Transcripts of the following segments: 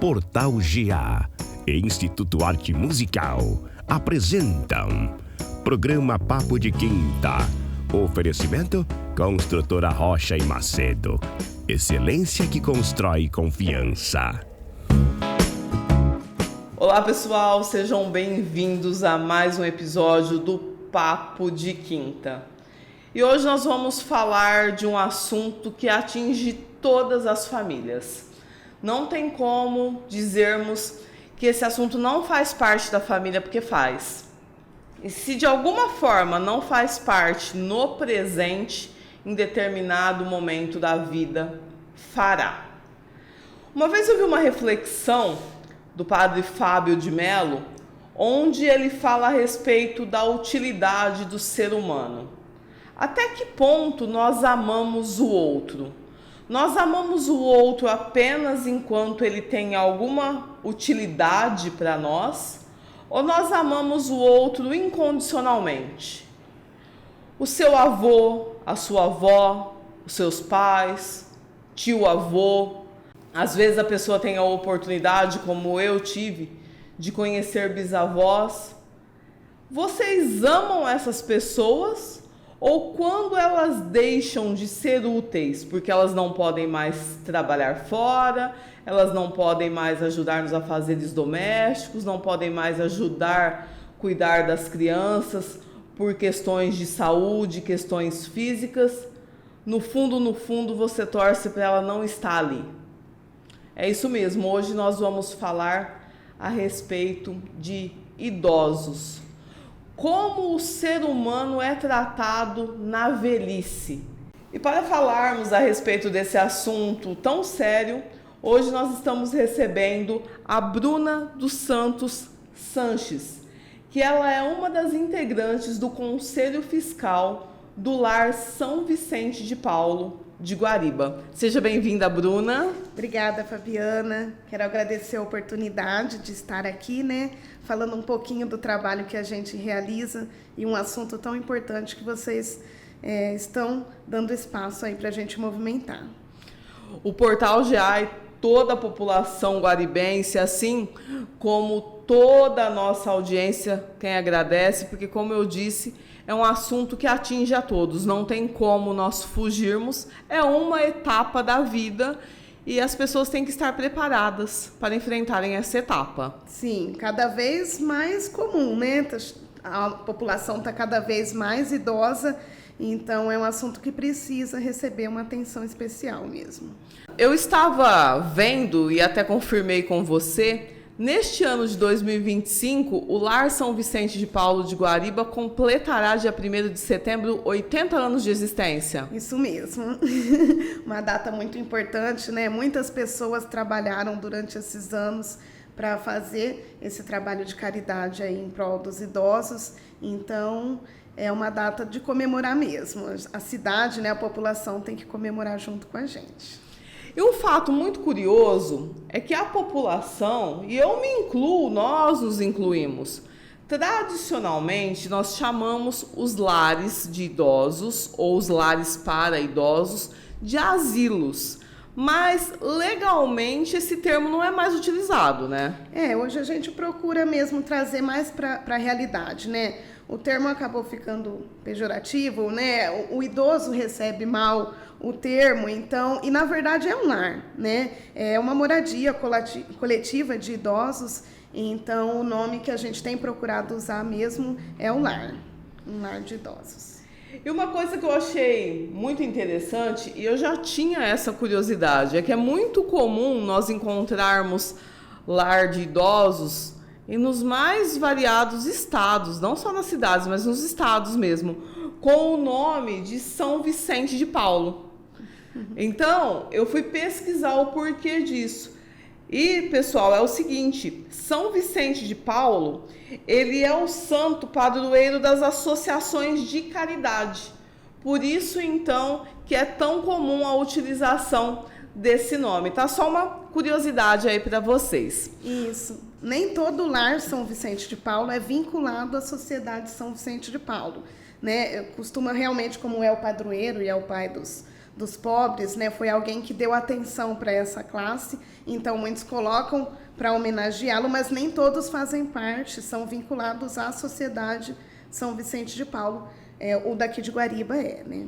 Portal GA e Instituto Arte Musical apresentam Programa Papo de Quinta. Oferecimento Construtora Rocha e Macedo. Excelência que constrói confiança. Olá pessoal, sejam bem-vindos a mais um episódio do Papo de Quinta. E hoje nós vamos falar de um assunto que atinge todas as famílias. Não tem como dizermos que esse assunto não faz parte da família, porque faz. E se de alguma forma não faz parte no presente, em determinado momento da vida, fará. Uma vez eu vi uma reflexão do padre Fábio de Mello, onde ele fala a respeito da utilidade do ser humano. Até que ponto nós amamos o outro? Nós amamos o outro apenas enquanto ele tem alguma utilidade para nós? Ou nós amamos o outro incondicionalmente? O seu avô, a sua avó, os seus pais, tio-avô. Às vezes a pessoa tem a oportunidade, como eu tive, de conhecer bisavós. Vocês amam essas pessoas? Ou quando elas deixam de ser úteis, porque elas não podem mais trabalhar fora, elas não podem mais ajudar nos afazeres domésticos, não podem mais ajudar a cuidar das crianças por questões de saúde, questões físicas, no fundo você torce para ela não estar ali. É isso mesmo, hoje nós vamos falar a respeito de idosos. Como o ser humano é tratado na velhice. E para falarmos a respeito desse assunto tão sério, hoje nós estamos recebendo a Bruna dos Santos Sanches, que ela é uma das integrantes do Conselho Fiscal do Lar São Vicente de Paulo, de Guariba. Seja bem-vinda, Bruna. Obrigada, Fabiana. Quero agradecer a oportunidade de estar aqui, falando um pouquinho do trabalho que a gente realiza e um assunto tão importante que vocês estão dando espaço aí para a gente movimentar. O Portal GA e toda a população guaribense, assim como toda a nossa audiência, quem agradece, porque, como eu disse, é um assunto que atinge a todos, não tem como nós fugirmos, é uma etapa da vida e as pessoas têm que estar preparadas para enfrentarem essa etapa. Sim, cada vez mais comum, A população está cada vez mais idosa, então é um assunto que precisa receber uma atenção especial mesmo. Eu estava vendo e até confirmei com você. Neste ano de 2025, o Lar São Vicente de Paulo de Guariba completará, dia 1º de setembro, 80 anos de existência. Isso mesmo. Uma data muito importante, Muitas pessoas trabalharam durante esses anos para fazer esse trabalho de caridade aí em prol dos idosos. Então, é uma data de comemorar mesmo. A cidade, a população tem que comemorar junto com a gente. E um fato muito curioso é que a população, e eu me incluo, nós nos incluímos, tradicionalmente nós chamamos os lares de idosos ou os lares para idosos de asilos. Mas legalmente esse termo não é mais utilizado, Hoje a gente procura mesmo trazer mais para a realidade, O termo acabou ficando pejorativo, O idoso recebe mal o termo, então, e na verdade é um lar, É uma moradia coletiva de idosos, então o nome que a gente tem procurado usar mesmo é o lar, um lar de idosos. E uma coisa que eu achei muito interessante, e eu já tinha essa curiosidade, é que é muito comum nós encontrarmos lar de idosos e nos mais variados estados, não só nas cidades, mas nos estados mesmo, com o nome de São Vicente de Paulo. Então, eu fui pesquisar o porquê disso. E, pessoal, é o seguinte, São Vicente de Paulo, ele é o santo padroeiro das associações de caridade. Por isso, então, que é tão comum a utilização desse nome. Tá só uma curiosidade aí para vocês. Isso. Nem todo lar São Vicente de Paulo é vinculado à Sociedade São Vicente de Paulo, Costuma realmente, como é o padroeiro e é o pai dos pobres, né? Foi alguém que deu atenção para essa classe, então muitos colocam para homenageá-lo, mas nem todos fazem parte, são vinculados à Sociedade São Vicente de Paulo. O daqui de Guariba né?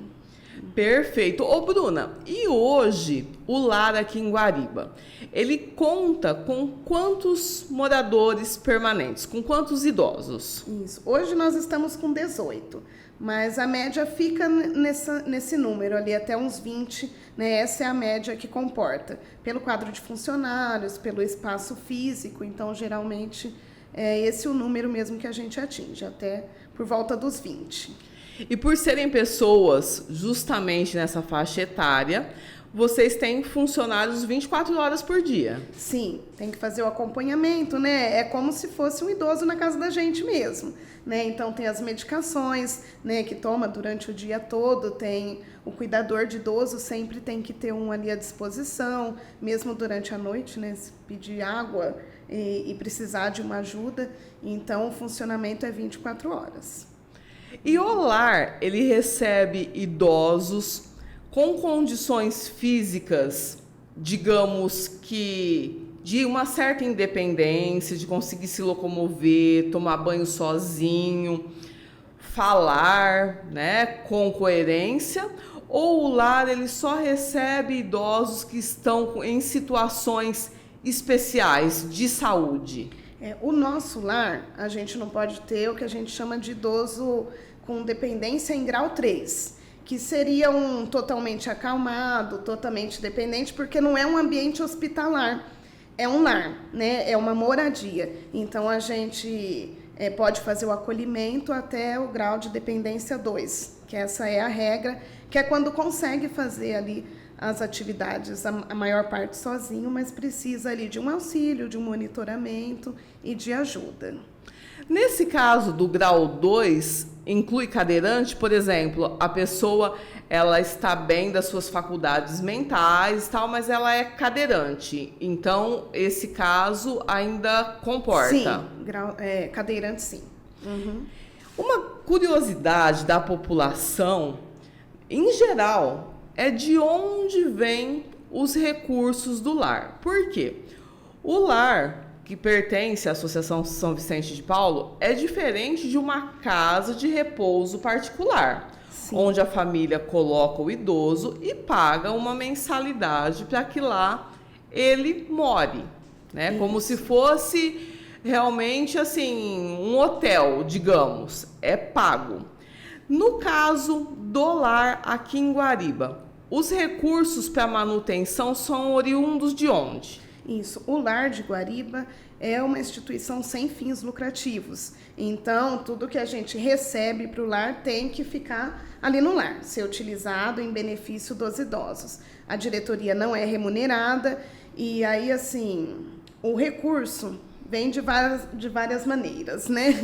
Perfeito. Ô, Bruna, e hoje o lar aqui em Guariba, ele conta com quantos moradores permanentes, com quantos idosos? Isso. Hoje nós estamos com 18, mas a média fica nesse número ali, até uns 20, né? Essa é a média que comporta, pelo quadro de funcionários, pelo espaço físico, então geralmente é esse o número mesmo que a gente atinge, até por volta dos 20. E por serem pessoas justamente nessa faixa etária, vocês têm funcionários 24 horas por dia. Sim, tem que fazer o acompanhamento, né? É como se fosse um idoso na casa da gente mesmo, né? Então tem as medicações, né, que toma durante o dia todo, tem o cuidador de idoso, sempre tem que ter um ali à disposição, mesmo durante a noite, né? Se pedir água e precisar de uma ajuda, então o funcionamento é 24 horas. E o lar, ele recebe idosos com condições físicas, digamos que de uma certa independência, de conseguir se locomover, tomar banho sozinho, falar, né, com coerência, ou o lar ele só recebe idosos que estão em situações especiais de saúde? O nosso lar, a gente não pode ter o que a gente chama de idoso com dependência em grau 3, que seria um totalmente acalmado, totalmente dependente, porque não é um ambiente hospitalar, é um lar, né? É uma moradia. Então, a gente pode fazer o acolhimento até o grau de dependência 2, que essa é a regra, que é quando consegue fazer ali as atividades, a maior parte sozinho, mas precisa ali de um auxílio, de um monitoramento e de ajuda. Nesse caso do grau 2, inclui cadeirante, por exemplo, a pessoa ela está bem das suas faculdades mentais e tal, mas ela é cadeirante. Então, esse caso ainda comporta. Sim, cadeirante sim. Uhum. Uma curiosidade da população, em geral, é de onde vêm os recursos do lar. Por quê? O lar, que pertence à Associação São Vicente de Paulo, é diferente de uma casa de repouso particular, sim, onde a família coloca o idoso e paga uma mensalidade para que lá ele more, né? Isso. Como se fosse realmente assim um hotel, digamos, é pago. No caso do lar aqui em Guariba, os recursos para manutenção são oriundos de onde? Isso, o Lar de Guariba é uma instituição sem fins lucrativos. Então, tudo que a gente recebe para o lar tem que ficar ali no lar, ser utilizado em benefício dos idosos. A diretoria não é remunerada e aí, assim, o recurso vem de várias maneiras, né?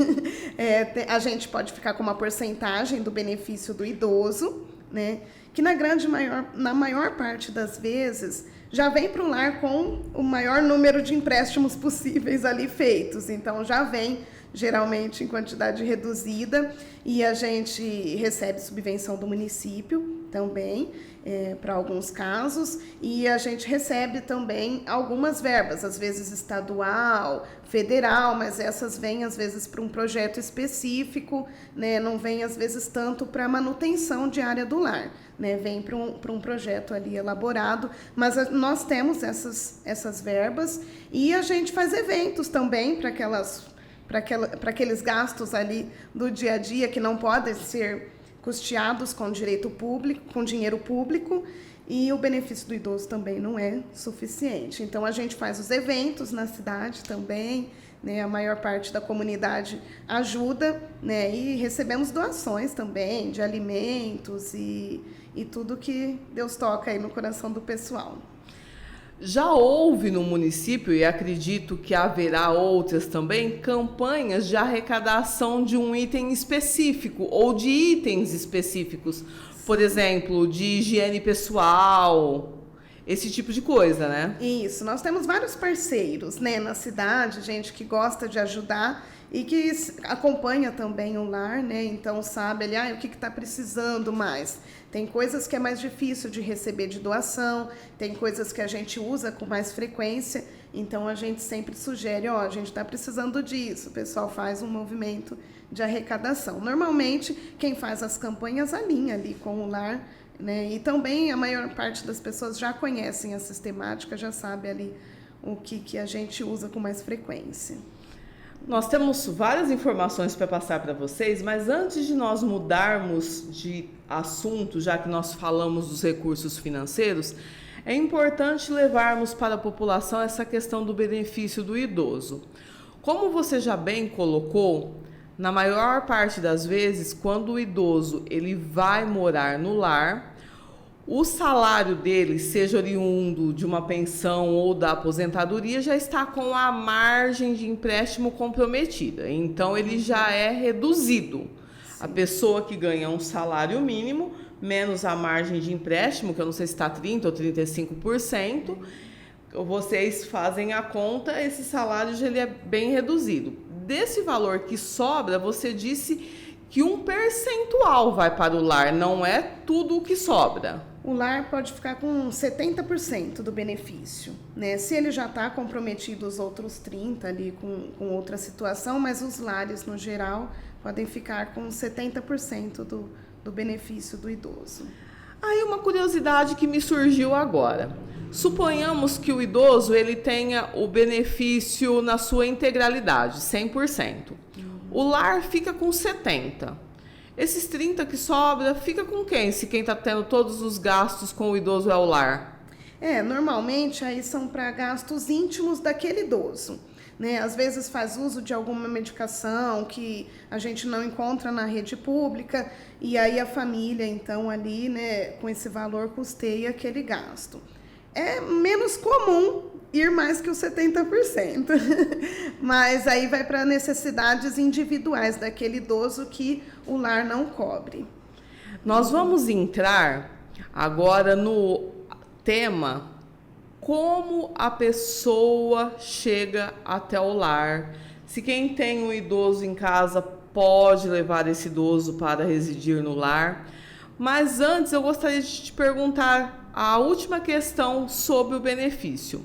A gente pode ficar com uma porcentagem do benefício do idoso, né? Que na maior parte das vezes já vem para o lar com o maior número de empréstimos possíveis ali feitos. Então, já vem geralmente em quantidade reduzida e a gente recebe subvenção do município também, para alguns casos, e a gente recebe também algumas verbas, às vezes estadual, federal, mas essas vêm às vezes para um projeto específico, né? Não vem às vezes tanto para manutenção diária do lar, né? Vem para um projeto ali elaborado, mas nós temos essas verbas e a gente faz eventos também para aqueles gastos ali do dia a dia que não podem ser custeados com direito público, com dinheiro público, e o benefício do idoso também não é suficiente. Então, a gente faz os eventos na cidade também, né? A maior parte da comunidade ajuda, né? E recebemos doações também de alimentos e tudo que Deus toca aí no coração do pessoal. Já houve no município, e acredito que haverá outras também, campanhas de arrecadação de um item específico ou de itens específicos, por exemplo, de higiene pessoal. esse tipo de coisa, né? Isso, nós temos vários parceiros, né, na cidade, gente que gosta de ajudar e que acompanha também o lar, né, então sabe ali, o que está precisando mais. Tem coisas que é mais difícil de receber de doação, tem coisas que a gente usa com mais frequência, então a gente sempre sugere, a gente está precisando disso, o pessoal faz um movimento de arrecadação. Normalmente, quem faz as campanhas alinha ali com o lar, né? E também a maior parte das pessoas já conhecem a sistemática, já sabe ali o que a gente usa com mais frequência. Nós temos várias informações para passar para vocês, mas antes de nós mudarmos de assunto, já que nós falamos dos recursos financeiros, é importante levarmos para a população essa questão do benefício do idoso. Como você já bem colocou, na maior parte das vezes, quando o idoso ele vai morar no lar, o salário dele, seja oriundo de uma pensão ou da aposentadoria, já está com a margem de empréstimo comprometida. Então, ele já é reduzido. Sim. A pessoa que ganha um salário mínimo, menos a margem de empréstimo, que eu não sei se está 30% ou 35%, vocês fazem a conta, esse salário já ele é bem reduzido. Desse valor que sobra, você disse que um percentual vai para o lar, não é tudo o que sobra. O lar pode ficar com 70% do benefício, né? Se ele já está comprometido os outros 30% ali com outra situação, mas os lares, no geral, podem ficar com 70% do benefício do idoso. Aí uma curiosidade que me surgiu agora. Suponhamos que o idoso ele tenha o benefício na sua integralidade, 100%. O lar fica com 70%. Esses 30% que sobra, fica com quem? Se quem está tendo todos os gastos com o idoso é o lar? Normalmente aí são para gastos íntimos daquele idoso. Né? Às vezes faz uso de alguma medicação que a gente não encontra na rede pública e aí a família, então, ali, né, com esse valor custeia aquele gasto. É menos comum ir mais que os 70%, mas aí vai para necessidades individuais daquele idoso que o lar não cobre. Nós vamos entrar agora no tema como a pessoa chega até o lar. Se quem tem um idoso em casa pode levar esse idoso para residir no lar. Mas antes eu gostaria de te perguntar a última questão sobre o benefício.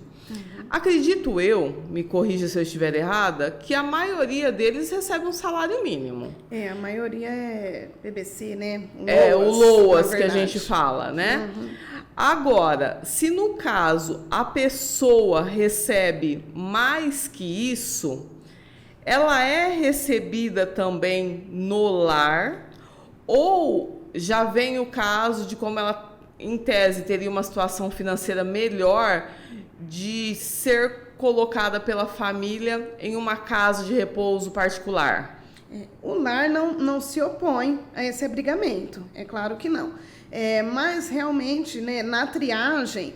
Acredito eu, me corrija se eu estiver errada, que a maioria deles recebe um salário mínimo. A maioria é BBC, né? O LOAS que a gente fala, né? Agora, se no caso a pessoa recebe mais que isso, ela é recebida também no lar ou já vem o caso de como ela, em tese, teria uma situação financeira melhor de ser colocada pela família em uma casa de repouso particular? O lar não se opõe a esse abrigamento, é claro que não. Mas realmente, né, na triagem,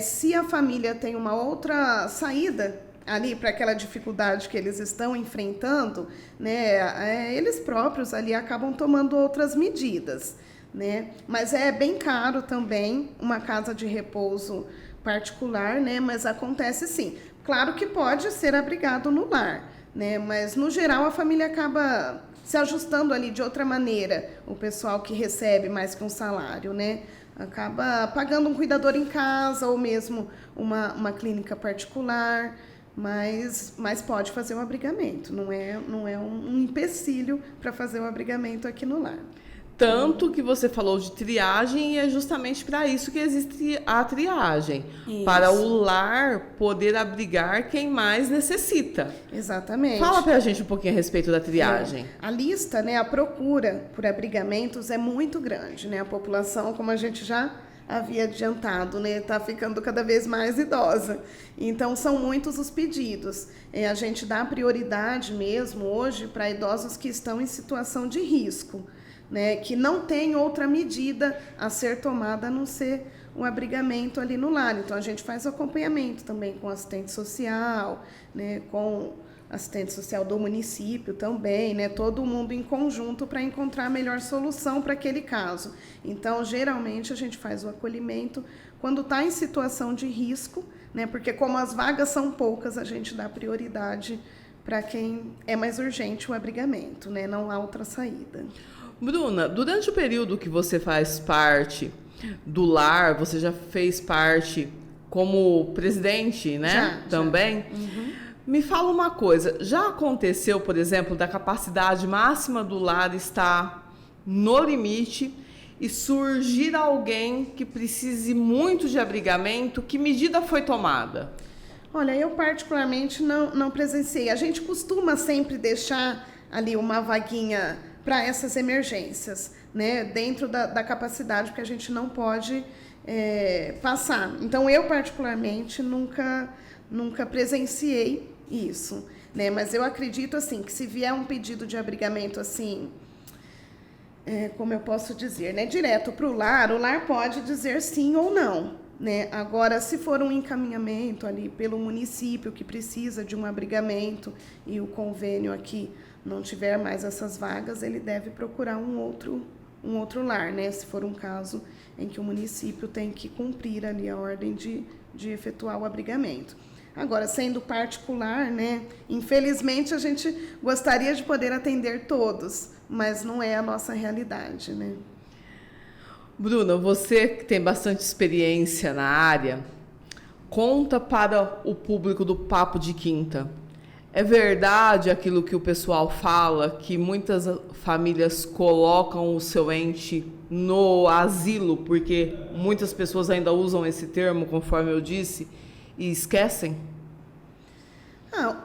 se a família tem uma outra saída ali para aquela dificuldade que eles estão enfrentando, né, eles próprios ali acabam tomando outras medidas, né? Mas é bem caro também uma casa de repouso particular, né? Mas acontece sim. Claro que pode ser abrigado no lar, né? Mas no geral a família acaba se ajustando ali de outra maneira, o pessoal que recebe mais que um salário, né? Acaba pagando um cuidador em casa ou mesmo uma clínica particular, mas pode fazer um abrigamento, não é um empecilho para fazer um abrigamento aqui no lar. Tanto que você falou de triagem e é justamente para isso que existe a triagem. Isso. Para o lar poder abrigar quem mais necessita. Exatamente. Fala para a gente um pouquinho a respeito da triagem. A lista, né, a procura por abrigamentos é muito grande, né? A população, como a gente já havia adiantado, né, está ficando cada vez mais idosa. Então, são muitos os pedidos. A gente dá prioridade mesmo hoje para idosos que estão em situação de risco, né, que não tem outra medida a ser tomada a não ser o abrigamento ali no lar. Então, a gente faz o acompanhamento também com assistente social, né, com assistente social do município também, né? Todo mundo em conjunto para encontrar a melhor solução para aquele caso. Então, geralmente, a gente faz o acolhimento quando está em situação de risco, né? Porque como as vagas são poucas, a gente dá prioridade para quem é mais urgente o abrigamento, né? Não há outra saída. Bruna, durante o período que você faz parte do lar, você já fez parte como presidente, né? Também. Já. Uhum. Me fala uma coisa, já aconteceu, por exemplo, da capacidade máxima do lar estar no limite e surgir alguém que precise muito de abrigamento? Que medida foi tomada? Olha, eu particularmente não presenciei. A gente costuma sempre deixar ali uma vaguinha para essas emergências, né? Dentro da capacidade, porque a gente não pode passar. Então, eu particularmente nunca presenciei isso, né? Mas eu acredito assim que se vier um pedido de abrigamento assim, como eu posso dizer, né, direto para o lar pode dizer sim ou não, né? Agora, se for um encaminhamento ali pelo município que precisa de um abrigamento e o convênio aqui não tiver mais essas vagas, ele deve procurar um outro lar, né? Se for um caso em que o município tem que cumprir ali a ordem de efetuar o abrigamento. Agora, sendo particular, né, infelizmente a gente gostaria de poder atender todos, mas não é a nossa realidade, né? Bruna, você que tem bastante experiência na área, conta para o público do Papo de Quinta. É verdade aquilo que o pessoal fala, que muitas famílias colocam o seu ente no asilo, porque muitas pessoas ainda usam esse termo, conforme eu disse, e esquecem?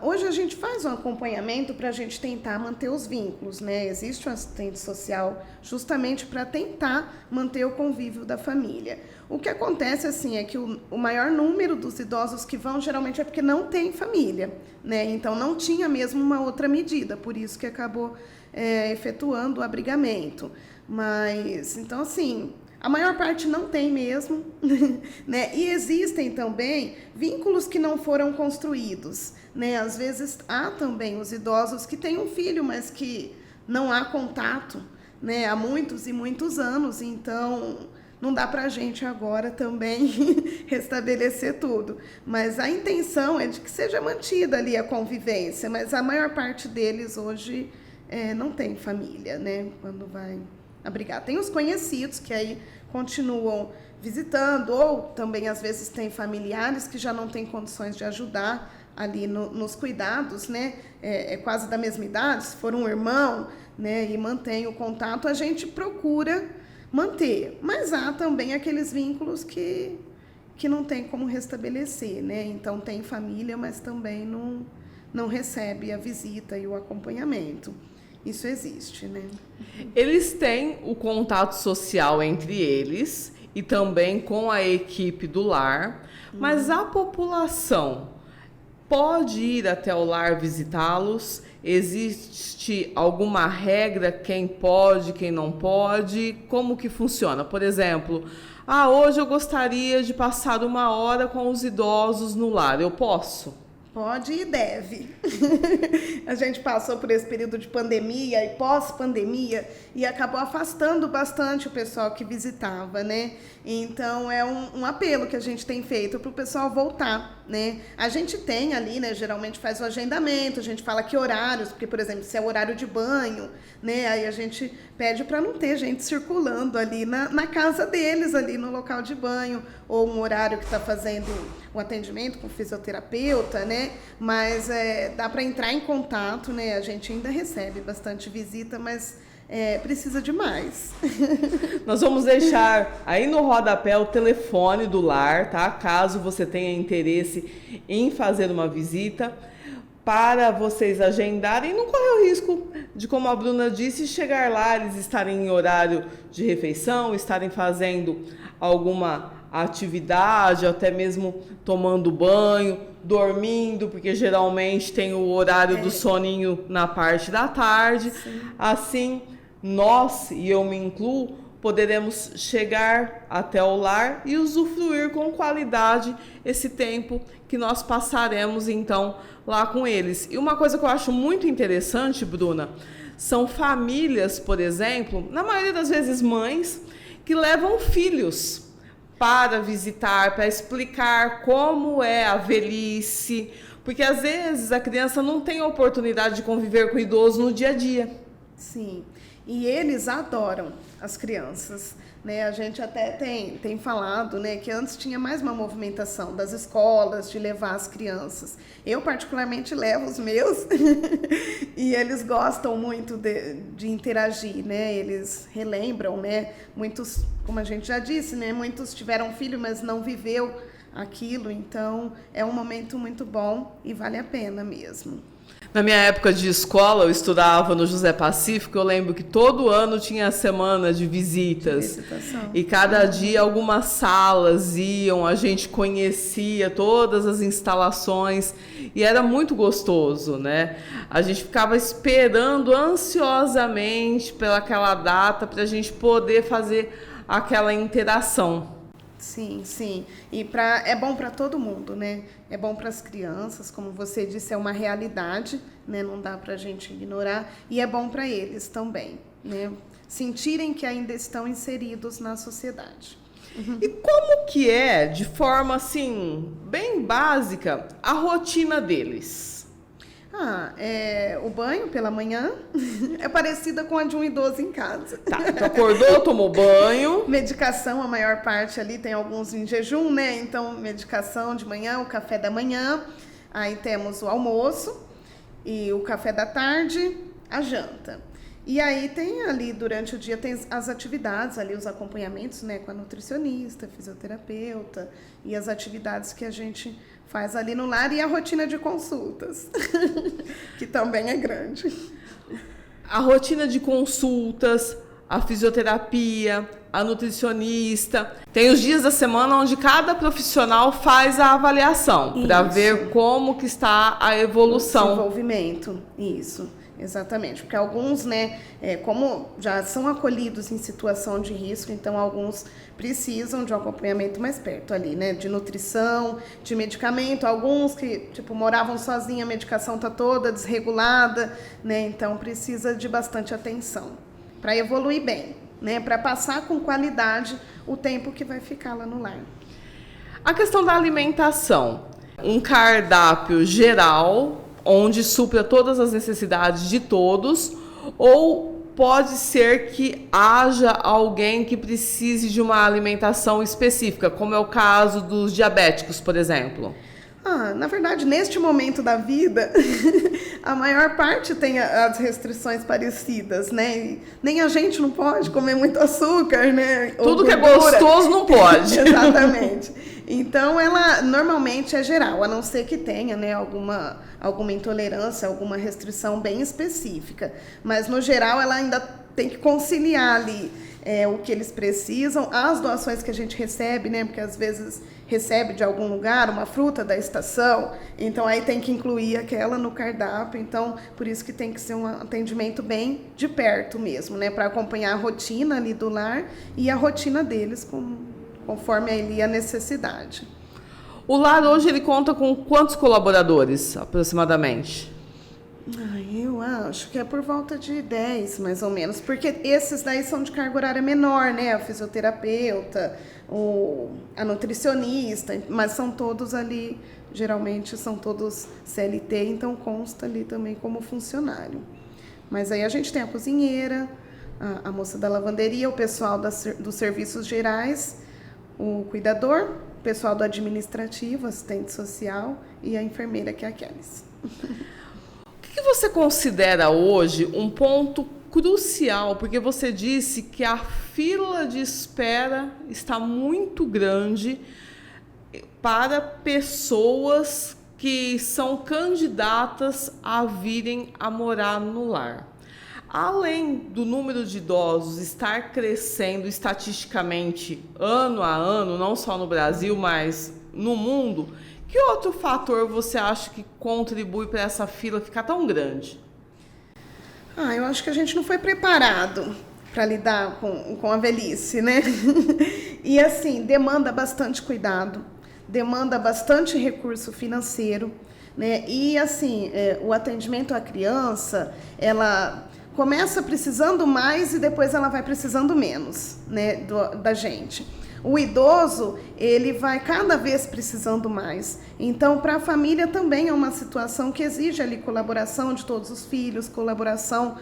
Hoje a gente faz um acompanhamento para a gente tentar manter os vínculos, né? Existe um assistente social justamente para tentar manter o convívio da família. O que acontece, assim, é que o maior número dos idosos que vão, geralmente, é porque não tem família, né? Então, não tinha mesmo uma outra medida, por isso que acabou efetuando o abrigamento. Mas, então, assim, a maior parte não tem mesmo, né? E existem também vínculos que não foram construídos, né? Às vezes há também os idosos que têm um filho, mas que não há contato, né? Há muitos e muitos anos, então não dá para a gente agora também restabelecer tudo. Mas a intenção é de que seja mantida ali a convivência, mas a maior parte deles hoje não tem família, né? Quando vai abrigar. Tem os conhecidos que aí continuam visitando, ou também às vezes tem familiares que já não têm condições de ajudar ali nos cuidados, né? É quase da mesma idade, se for um irmão, né? E mantém o contato, a gente procura manter. Mas há também aqueles vínculos que não tem como restabelecer, né? Então tem família, mas também não recebe a visita e o acompanhamento. Isso existe, né? Eles têm o contato social entre eles e também com a equipe do lar, mas a população pode ir até o lar visitá-los? Existe alguma regra, quem pode, quem não pode? Como que funciona? Por exemplo, hoje eu gostaria de passar 1 hora com os idosos no lar, eu posso? Pode e deve. A gente passou por esse período de pandemia e pós-pandemia e acabou afastando bastante o pessoal que visitava, né? Então, é um apelo que a gente tem feito para o pessoal voltar, né? A gente tem ali, né? Geralmente faz o agendamento, a gente fala que horários, porque, por exemplo, se é horário de banho, né? Aí a gente pede para não ter gente circulando ali na casa deles, ali no local de banho, ou um horário que está fazendo o atendimento com o fisioterapeuta, né? Mas dá para entrar em contato, né? A gente ainda recebe bastante visita, mas precisa de mais. Nós vamos deixar aí no rodapé o telefone do lar, tá? Caso você tenha interesse em fazer uma visita, para vocês agendarem e não correr o risco de, como a Bruna disse, chegar lá, eles estarem em horário de refeição, estarem fazendo alguma atividade, até mesmo tomando banho, dormindo, porque geralmente tem o horário do soninho na parte da tarde. Sim. Assim, nós, e eu me incluo, poderemos chegar até o lar e usufruir com qualidade esse tempo que nós passaremos então lá com eles. E uma coisa que eu acho muito interessante, Bruna, são famílias, por exemplo, na maioria das vezes mães, que levam filhos para visitar, para explicar como é a velhice, porque às vezes a criança não tem a oportunidade de conviver com o idoso no dia a dia. Sim, e eles adoram as crianças, né? A gente até tem falado, né, que antes tinha mais uma movimentação das escolas de levar as crianças. Eu particularmente levo os meus e eles gostam muito de interagir, né? Eles relembram, né? Muitos, como a gente já disse, né? Muitos tiveram filho, mas não viveu aquilo, então é um momento muito bom e vale a pena mesmo. Na minha época de escola, eu estudava no José Pacífico, eu lembro que todo ano tinha a semana de visitas. E cada dia algumas salas iam, a gente conhecia todas as instalações e era muito gostoso, né? A gente ficava esperando ansiosamente pelaquela data para a gente poder fazer aquela interação. Sim, sim. E é bom para todo mundo, né? É bom para as crianças, como você disse, é uma realidade, né? Não dá para a gente ignorar. E é bom para eles também, né? Sentirem que ainda estão inseridos na sociedade. E como que é, de forma assim, bem básica, a rotina deles? O banho pela manhã é parecida com a de um idoso em casa. Tá, então acordou, tomou banho. Medicação, a maior parte ali, tem alguns em jejum, né? Então, medicação de manhã, o café da manhã. Aí temos o almoço e o café da tarde, a janta. E aí tem ali, durante o dia, tem as atividades ali, os acompanhamentos, né? Com a nutricionista, fisioterapeuta e as atividades que a gente faz ali no lar e a rotina de consultas, que também é grande. A rotina de consultas, a fisioterapia, a nutricionista. Tem os dias da semana onde cada profissional faz a avaliação para ver como que está a evolução. O desenvolvimento, isso. Exatamente, porque alguns, né, como já são acolhidos em situação de risco, então alguns precisam de um acompanhamento mais perto ali, né, de nutrição, de medicamento, alguns que, moravam sozinhos, a medicação tá toda desregulada, né, então precisa de bastante atenção para evoluir bem, né, para passar com qualidade o tempo que vai ficar lá no lar. A questão da alimentação, um cardápio geral onde supra todas as necessidades de todos, ou pode ser que haja alguém que precise de uma alimentação específica, como é o caso dos diabéticos, por exemplo? Na verdade, neste momento da vida, a maior parte tem as restrições parecidas, né? E nem a gente não pode comer muito açúcar, né? Tudo que é gostoso não pode. Exatamente. Então, ela normalmente é geral, a não ser que tenha, né, alguma intolerância, alguma restrição bem específica. Mas, no geral, ela ainda tem que conciliar ali o que eles precisam, as doações que a gente recebe, né? Porque às vezes recebe de algum lugar uma fruta da estação, então aí tem que incluir aquela no cardápio. Então, por isso que tem que ser um atendimento bem de perto mesmo, né? Para acompanhar a rotina ali do lar e a rotina deles conforme ali a necessidade. O lar hoje ele conta com quantos colaboradores, aproximadamente? Eu acho que é por volta de 10, mais ou menos, porque esses daí são de carga horária menor, né? A fisioterapeuta, a nutricionista, mas são todos ali, geralmente são todos CLT, então consta ali também como funcionário. Mas aí a gente tem a cozinheira, a moça da lavanderia, o pessoal dos serviços gerais, o cuidador, o pessoal do administrativo, assistente social e a enfermeira, que é a Kélis. O que você considera hoje um ponto crucial? Porque você disse que a fila de espera está muito grande para pessoas que são candidatas a virem a morar no lar. Além do número de idosos estar crescendo estatisticamente ano a ano, não só no Brasil, mas no mundo, que outro fator você acha que contribui para essa fila ficar tão grande? Eu acho que a gente não foi preparado para lidar com a velhice, né? E assim, demanda bastante cuidado, demanda bastante recurso financeiro, né? E assim, o atendimento à criança, ela começa precisando mais e depois ela vai precisando menos, né, da gente. O idoso, ele vai cada vez precisando mais. Então, para a família também é uma situação que exige ali colaboração de todos os filhos, colaboração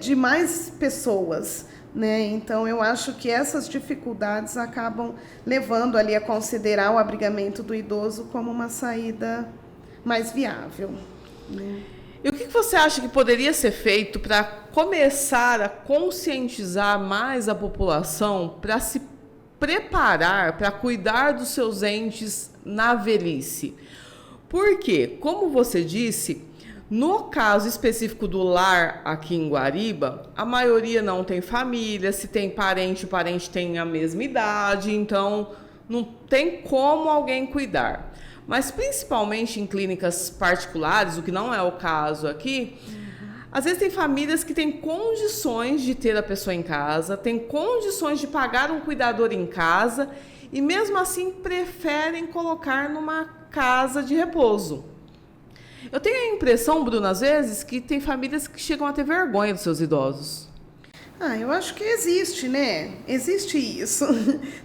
de mais pessoas, né? Então, eu acho que essas dificuldades acabam levando ali a considerar o abrigamento do idoso como uma saída mais viável, né? E o que você acha que poderia ser feito para começar a conscientizar mais a população para se preparar, para cuidar dos seus entes na velhice? Porque, como você disse, no caso específico do lar aqui em Guariba, a maioria não tem família, se tem parente, o parente tem a mesma idade, então não tem como alguém cuidar. Mas principalmente em clínicas particulares, o que não é o caso aqui, às vezes tem famílias que têm condições de ter a pessoa em casa, têm condições de pagar um cuidador em casa e mesmo assim preferem colocar numa casa de repouso. Eu tenho a impressão, Bruna, às vezes, que tem famílias que chegam a ter vergonha dos seus idosos. Eu acho que existe, né? Existe isso.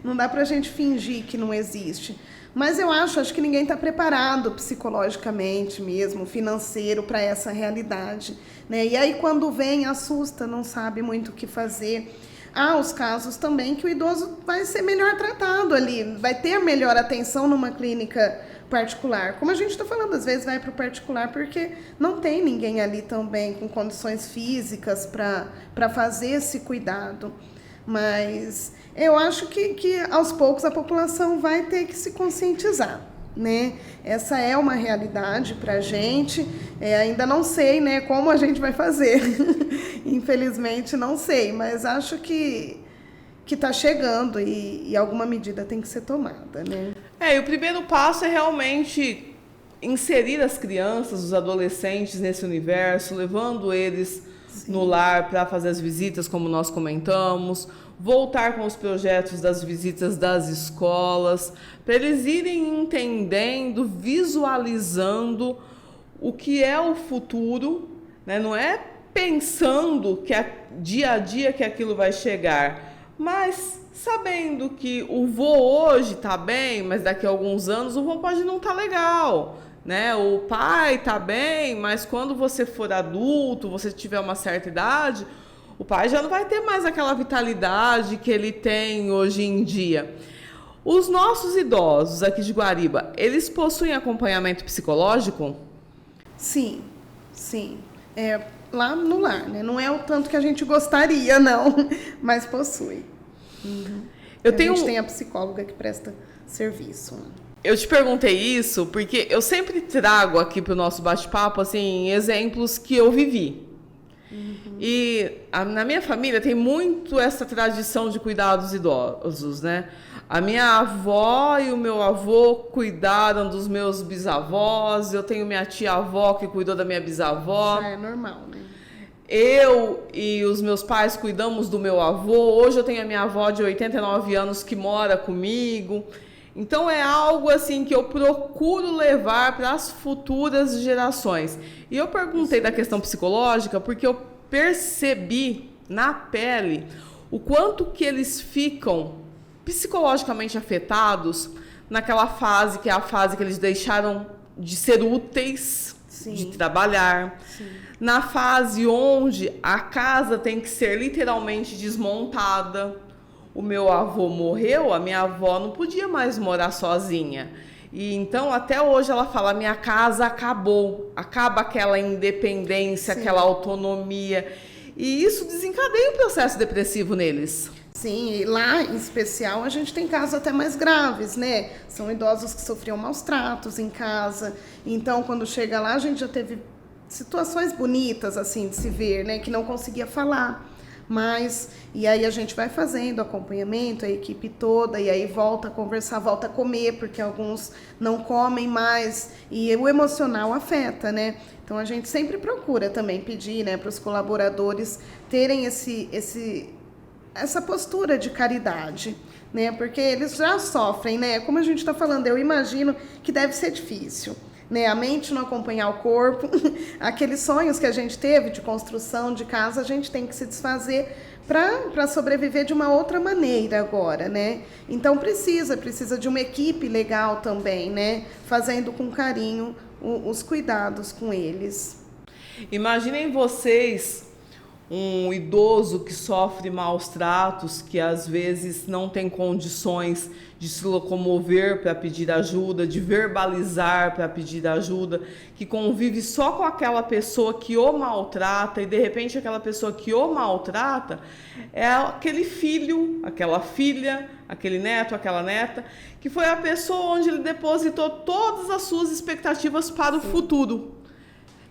Não dá pra gente fingir que não existe. Mas eu acho que ninguém está preparado psicologicamente mesmo, financeiro, para essa realidade, né? E aí quando vem, assusta, não sabe muito o que fazer. Há os casos também que o idoso vai ser melhor tratado ali, vai ter melhor atenção numa clínica particular. Como a gente está falando, às vezes vai para o particular porque não tem ninguém ali também com condições físicas para fazer esse cuidado. Mas eu acho que aos poucos a população vai ter que se conscientizar, né? Essa é uma realidade para a gente. Ainda não sei, né, como a gente vai fazer. Infelizmente não sei, mas acho que está chegando e alguma medida tem que ser tomada, né? E o primeiro passo é realmente inserir as crianças, os adolescentes nesse universo, levando eles no lar para fazer as visitas, como nós comentamos, voltar com os projetos das visitas das escolas, para eles irem entendendo, visualizando o que é o futuro, né? Não é pensando que dia a dia que aquilo vai chegar, mas sabendo que o vô hoje está bem, mas daqui a alguns anos o vô pode não estar legal, né? O pai está bem, mas quando você for adulto, você tiver uma certa idade, o pai já não vai ter mais aquela vitalidade que ele tem hoje em dia. Os nossos idosos aqui de Guariba, eles possuem acompanhamento psicológico? Sim, sim. Lá no lar, né? Não é o tanto que a gente gostaria, não, mas possui. A gente tem a psicóloga que presta serviço. Eu te perguntei isso porque eu sempre trago aqui para o nosso bate-papo assim, exemplos que eu vivi. E na minha família tem muito essa tradição de cuidar dos idosos, né? A minha avó e o meu avô cuidaram dos meus bisavós, eu tenho minha tia-avó que cuidou da minha bisavó. Já é normal, né? Eu e os meus pais cuidamos do meu avô. Hoje eu tenho a minha avó de 89 anos que mora comigo. Então é algo assim que eu procuro levar para as futuras gerações. E eu perguntei da questão psicológica porque eu percebi na pele o quanto que eles ficam psicologicamente afetados naquela fase que é a fase que eles deixaram de ser úteis, sim, de trabalhar. Sim. Na fase onde a casa tem que ser literalmente desmontada. O meu avô morreu, a minha avó não podia mais morar sozinha. E então, até hoje, ela fala, minha casa acabou. Acaba aquela independência, sim, aquela autonomia. E isso desencadeia um processo depressivo neles. Sim, e lá, em especial, a gente tem casos até mais graves, né? São idosos que sofriam maus tratos em casa. Então, quando chega lá, a gente já teve situações bonitas, assim, de se ver, né? Que não conseguia falar. mais, e aí a gente vai fazendo acompanhamento, a equipe toda, e aí volta a conversar, volta a comer, porque alguns não comem mais, e o emocional afeta, né? Então a gente sempre procura também pedir, né, para os colaboradores terem essa postura de caridade, né? Porque eles já sofrem, né? Como a gente está falando, eu imagino que deve ser difícil, né? A mente não acompanhar o corpo, aqueles sonhos que a gente teve de construção de casa, a gente tem que se desfazer para sobreviver de uma outra maneira agora, né? Então precisa de uma equipe legal também, né? Fazendo com carinho os cuidados com eles. Imaginem vocês um idoso que sofre maus tratos, que às vezes não tem condições de se locomover para pedir ajuda, de verbalizar para pedir ajuda, que convive só com aquela pessoa que o maltrata, e de repente aquela pessoa que o maltrata é aquele filho, aquela filha, aquele neto, aquela neta, que foi a pessoa onde ele depositou todas as suas expectativas para o futuro.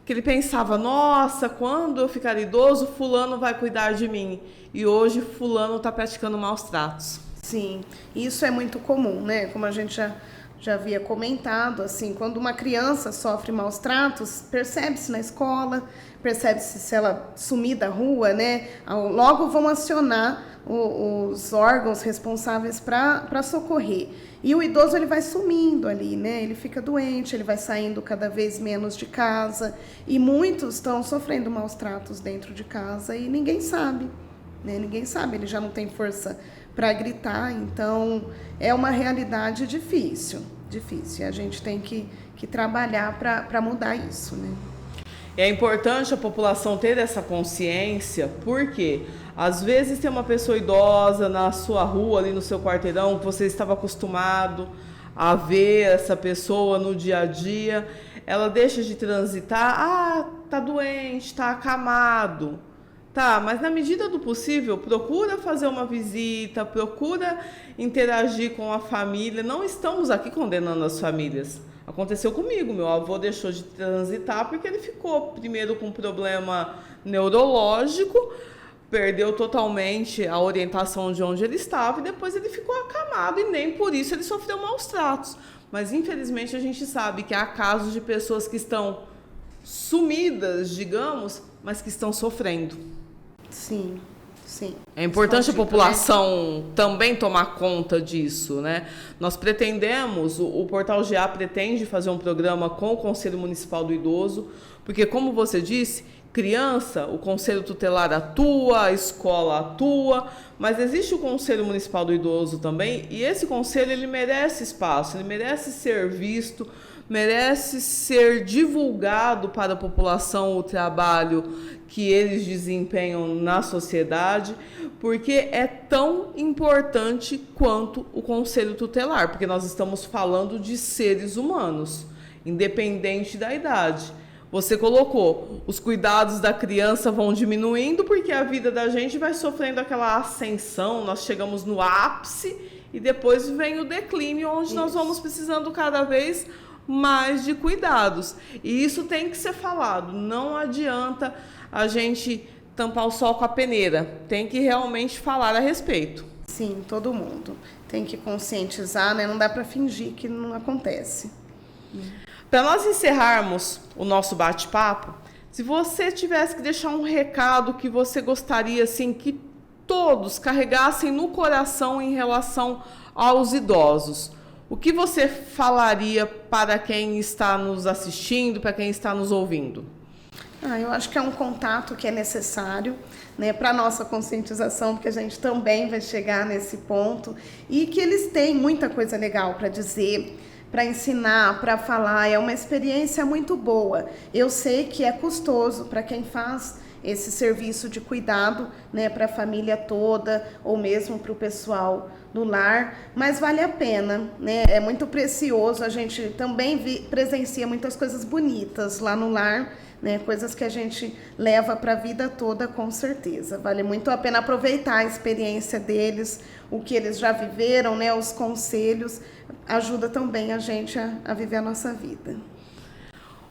Que ele pensava, nossa, quando eu ficar idoso, fulano vai cuidar de mim. E hoje fulano está praticando maus tratos. Sim, isso é muito comum, né? Como a gente já havia comentado, assim, quando uma criança sofre maus tratos, percebe-se na escola, percebe-se se ela sumir da rua, né? Logo vão acionar os órgãos responsáveis para socorrer. E o idoso ele vai sumindo ali, né? Ele fica doente, ele vai saindo cada vez menos de casa, e muitos estão sofrendo maus tratos dentro de casa e ninguém sabe, né? Ninguém sabe, ele já não tem força para gritar, então é uma realidade difícil. E a gente tem que trabalhar para mudar isso, né? É importante a população ter essa consciência, porque às vezes tem uma pessoa idosa na sua rua, ali no seu quarteirão, que você estava acostumado a ver essa pessoa no dia a dia, ela deixa de transitar, tá doente, tá acamado. Tá, mas na medida do possível, procura fazer uma visita, procura interagir com a família. Não estamos aqui condenando as famílias. Aconteceu comigo, meu avô deixou de transitar porque ele ficou primeiro com um problema neurológico, perdeu totalmente a orientação de onde ele estava e depois ele ficou acamado e nem por isso ele sofreu maus tratos. Mas infelizmente a gente sabe que há casos de pessoas que estão sumidas, digamos, mas que estão sofrendo. Sim. É importante a população também tomar conta disso, né? Nós pretendemos, o Portal GA pretende fazer um programa com o Conselho Municipal do Idoso, porque como você disse, criança, o Conselho Tutelar atua, a escola atua, mas existe o Conselho Municipal do Idoso também, e esse conselho ele merece espaço, ele merece ser visto, merece ser divulgado para a população o trabalho que eles desempenham na sociedade, porque é tão importante quanto o Conselho Tutelar, porque nós estamos falando de seres humanos, independente da idade. Você colocou, os cuidados da criança vão diminuindo porque a vida da gente vai sofrendo aquela ascensão, nós chegamos no ápice e depois vem o declínio, onde nós vamos precisando cada vez mais de cuidados. E isso tem que ser falado, não adianta a gente tampar o sol com a peneira, tem que realmente falar a respeito. Sim, todo mundo tem que conscientizar, né? Não dá para fingir que não acontece. Para nós encerrarmos o nosso bate-papo, se você tivesse que deixar um recado que você gostaria assim, que todos carregassem no coração em relação aos idosos, o que você falaria para quem está nos assistindo, para quem está nos ouvindo? Eu acho que é um contato que é necessário, né, para a nossa conscientização, porque a gente também vai chegar nesse ponto, e que eles têm muita coisa legal para dizer, para ensinar, para falar. É uma experiência muito boa. Eu sei que é custoso para quem faz esse serviço de cuidado, né, para a família toda ou mesmo para o pessoal do lar, mas vale a pena, né? É muito precioso. A gente também presencia muitas coisas bonitas lá no lar, né? Coisas que a gente leva para a vida toda, com certeza. Vale muito a pena aproveitar a experiência deles, o que eles já viveram, né? Os conselhos ajuda também a gente a viver a nossa vida.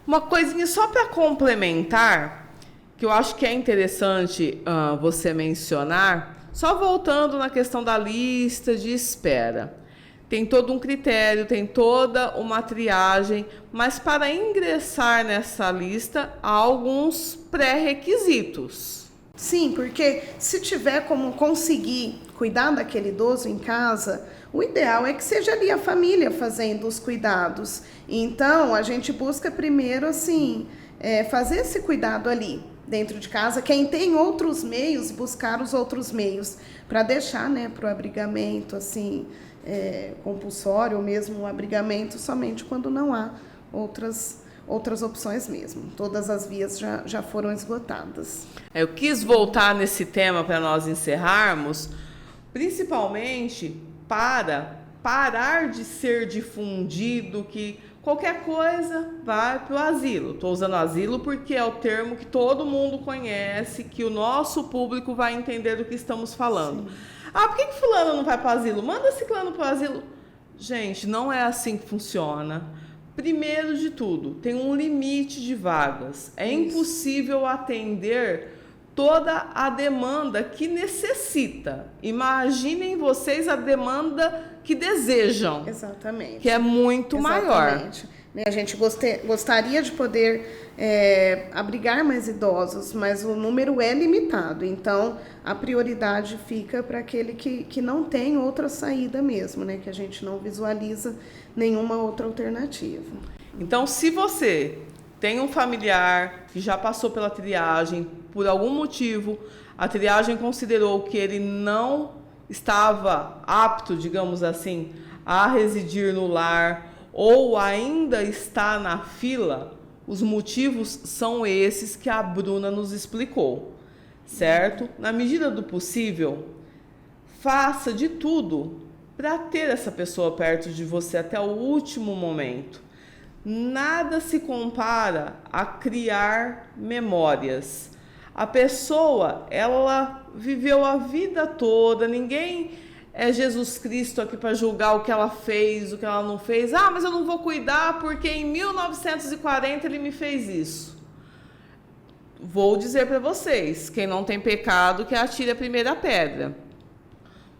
Uma coisinha só para complementar, que eu acho que é interessante você mencionar, só voltando na questão da lista de espera. Tem todo um critério, tem toda uma triagem, mas para ingressar nessa lista há alguns pré-requisitos. Sim, porque se tiver como conseguir cuidar daquele idoso em casa, o ideal é que seja ali a família fazendo os cuidados. Então, a gente busca primeiro, assim, fazer esse cuidado ali dentro de casa. Quem tem outros meios, buscar os outros meios para deixar, né, para o abrigamento, assim, compulsório ou mesmo o abrigamento somente quando não há outras opções mesmo. Todas as vias já foram esgotadas. Eu quis voltar nesse tema para nós encerrarmos, principalmente para parar de ser difundido que qualquer coisa vai para o asilo. Estou usando asilo porque é o termo que todo mundo conhece, que o nosso público vai entender do que estamos falando. Sim. Por que fulano não vai para o asilo? Manda ciclano para o asilo. Gente, não é assim que funciona. Primeiro de tudo, tem um limite de vagas. É impossível atender toda a demanda que necessita. Imaginem vocês a demanda que desejam. Exatamente. Que é muito maior. A gente gostaria de poder abrigar mais idosos, mas o número é limitado. Então, a prioridade fica para aquele que não tem outra saída mesmo, né? Que a gente não visualiza nenhuma outra alternativa. Então, se você tem um familiar que já passou pela triagem, por algum motivo, a triagem considerou que ele não estava apto, digamos assim, a residir no lar ou ainda está na fila, os motivos são esses que a Bruna nos explicou, certo? Na medida do possível, faça de tudo para ter essa pessoa perto de você até o último momento. Nada se compara a criar memórias. A pessoa, ela viveu a vida toda, ninguém é Jesus Cristo aqui para julgar o que ela fez, o que ela não fez. Mas eu não vou cuidar porque em 1940 ele me fez isso. Vou dizer para vocês, quem não tem pecado, que atire a primeira pedra.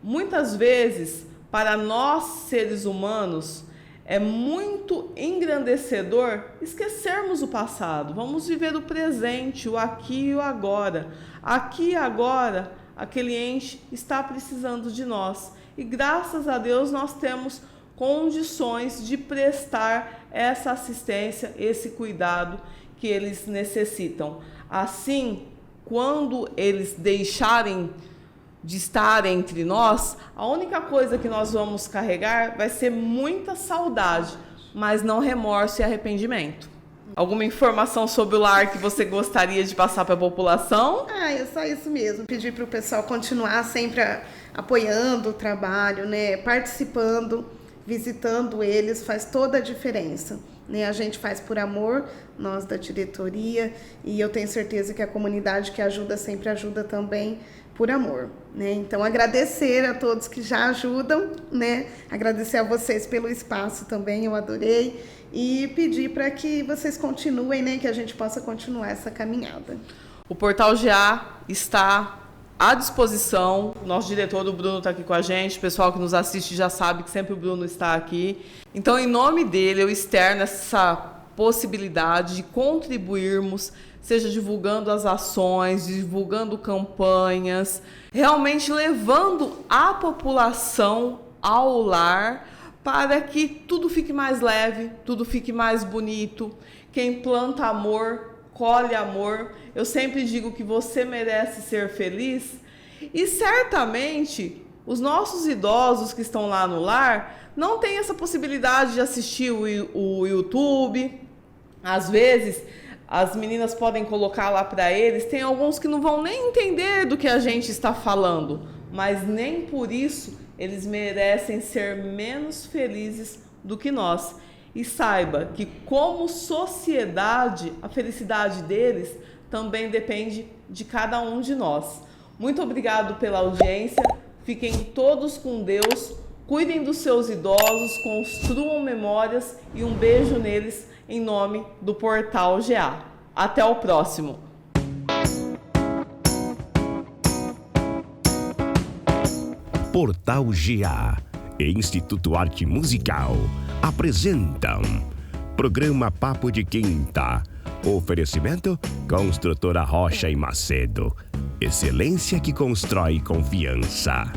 Muitas vezes, para nós seres humanos, é muito engrandecedor esquecermos o passado. Vamos viver o presente, o aqui e o agora. Aqui e agora, a cliente está precisando de nós. E graças a Deus nós temos condições de prestar essa assistência, esse cuidado que eles necessitam. Assim, quando eles deixarem de estar entre nós, a única coisa que nós vamos carregar vai ser muita saudade, mas não remorso e arrependimento. Alguma informação sobre o lar que você gostaria de passar para a população? É só isso mesmo. Pedir para o pessoal continuar sempre apoiando o trabalho, né? Participando, visitando eles, faz toda a diferença. Né? A gente faz por amor, nós da diretoria, e eu tenho certeza que a comunidade que ajuda sempre ajuda também por amor, né? Então, agradecer a todos que já ajudam, né? Agradecer a vocês pelo espaço também, eu adorei, e pedir para que vocês continuem, né? Que a gente possa continuar essa caminhada. O Portal GA está à disposição, nosso diretor, o Bruno, está aqui com a gente, o pessoal que nos assiste já sabe que sempre o Bruno está aqui. Então, em nome dele, eu externo essa possibilidade de contribuirmos, seja divulgando as ações, divulgando campanhas, realmente levando a população ao lar para que tudo fique mais leve, tudo fique mais bonito. Quem planta amor, colhe amor. Eu sempre digo que você merece ser feliz e certamente os nossos idosos que estão lá no lar não têm essa possibilidade de assistir o YouTube. Às vezes, as meninas podem colocar lá para eles, tem alguns que não vão nem entender do que a gente está falando, mas nem por isso eles merecem ser menos felizes do que nós. E saiba que, como sociedade, a felicidade deles também depende de cada um de nós. Muito obrigado pela audiência, fiquem todos com Deus, cuidem dos seus idosos, construam memórias e um beijo neles em nome do Portal GA. Até o próximo! Portal GA e Instituto Arte Musical apresentam Programa Papo de Quinta. Oferecimento Construtora Rocha e Macedo. Excelência que constrói confiança.